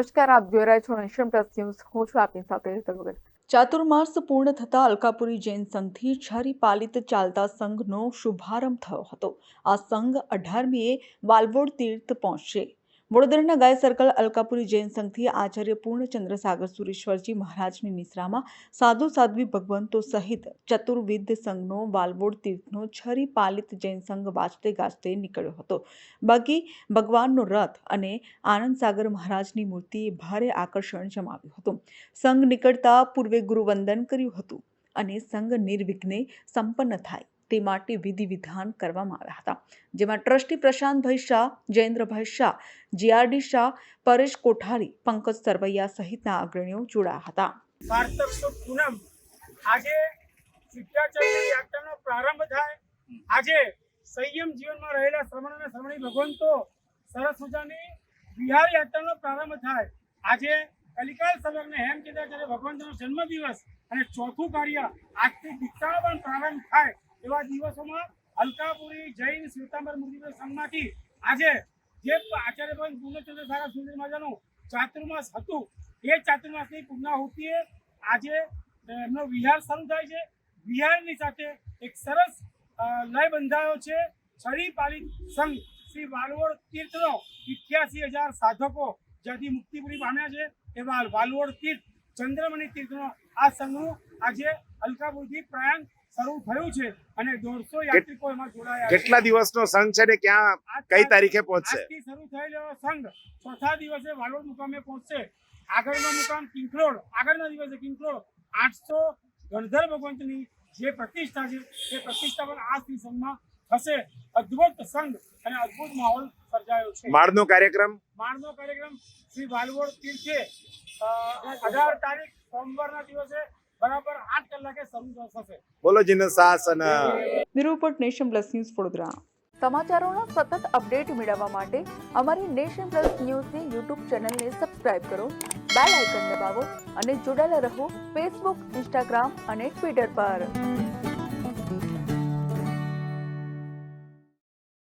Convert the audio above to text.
નમસ્કાર, આપ જોઈ રહ્યા છો નેશન પ્લસ ન્યૂઝ. હું છું આપની સાથે હેતલ વગર. ચાતુર્માસ પૂર્ણ થતા અલકાપુરી જૈન સંઘથી છરી પાલિત ચાલતા સંઘનો શુભારંભ થયો હતો. આ સંઘ 18મીએ વાલવોડ તીર્થ પહોંચશે. વડોદરાના ગાય સર્કલ અલકાપુરી જૈન સંઘથી આચાર્ય પૂર્ણચંદ્ર સાગર સુરેશ્વરજી મહારાજની નિશ્રામાં સાધુ સાધ્વી ભગવંતો સહિત ચતુર્વિધ સંઘનો વાલવોડ તીર્થનો છરી પાલિત જૈન સંઘ વાજતે ગાજતે નીકળ્યો હતો. બાકી ભગવાનનો રથ અને આનંદ સાગર મહારાજની મૂર્તિએ ભારે આકર્ષણ જમાવ્યું હતું. સંઘ નીકળતા પૂર્વે ગુરુવંદન કર્યું હતું અને સંઘ નિર્વિઘ્ને સંપન્ન થાય તે માટે વિધિ વિધાન કરવામાં આવ્યા હતા, જેમાં ટ્રસ્ટી પ્રશાંતભાઈ શાહ, જયેન્દ્રભાઈ શાહ, જીઆરડી શાહ, પરેશ કોઠારી, પંકજ સરવૈયા સહિતના અગ્રણીઓ જોડાયા હતા. કારતક સુદ પૂનમ આજે સિદ્ધાચંદ્ર યાત્રાનો પ્રારંભ થાય. આજે સંયમ જીવનમાં રહેલા શ્રમણ અને શ્રમણી ભગવંતો સરસ મજાની વિહાર યાત્રાનો પ્રારંભ થાય. આજે કલિકાલ સમગ્ર હેમચંદ્રાચાર્ય ભગવંતનો જન્મદિવસ અને ચોથું કાર્ય આજથી દીક્ષાનો પણ પ્રારંભ થાય એવા દિવસોમાં અલકાપુરી જૈન શ્વેતાંબર મૂર્તિપુર સંઘમાંથી આજે જે આચાર્ય પૂર્ણચંદ્ર સાગર સુરેશ્વર મહારાજનું ચાતુર્માસ હતું એ ચાતુર્માસની પૂર્ણાહુતિએ આજે એમનો વિહાર શરૂ થાય છે. વિહારની સાથે એક સરસ લય બંધાયો છે. છરી પાલિત સંઘ શ્રી વાલવોડ તીર્થનો 88,000 સાધકો જ્યાંથી મુક્તિપુરી પામ્યા છે એવા વાલવોડ તીર્થ ચંદ્રમણી તીર્થનો આ સંઘનું આજે અલકાપુરથી પ્રયાણ શરૂ થયું છે અને 150 યાત્રિકો એમાં જોડાયા છે. કેટલા દિવસનો સંઘ છે ને ક્યાં કઈ તારીખે પહોંચશે? આજથી શરૂ થયેલો સંઘ ચોથા દિવસે વાલોડ મુકામે પહોંચશે. આગળનો મુકામ કિંકલોડ, આગળના દિવસે કિંકલોડ 800 ગણધર ભગવંતની જે પ્રતિષ્ઠા છે એ પ્રતિષ્ઠા પણ આ શ્રી સંઘમાં થશે. અદ્ભુત સંઘ અને અદ્ભુત માહોલ સર્જાયો છે. માળનો કાર્યક્રમ શ્રી વાલવોડ તીર્થે 18 તારીખ સોમવારના દિવસે બરાબર 8 કલાકે શરૂ થશે. બોલો જીન શાસન. Bureau report Nation Plus News Vadodara. સમાચારોના સતત અપડેટ મેળવવા માટે અમારી નેશન પ્લસ ન્યૂઝની યુટ્યુબ ચેનલને સબસ્ક્રાઇબ કરો, બેલ આઇકન દબાવો અને જોડાયેલા રહો ફેસબુક, ઇન્સ્ટાગ્રામ અને ટ્વિટર પર.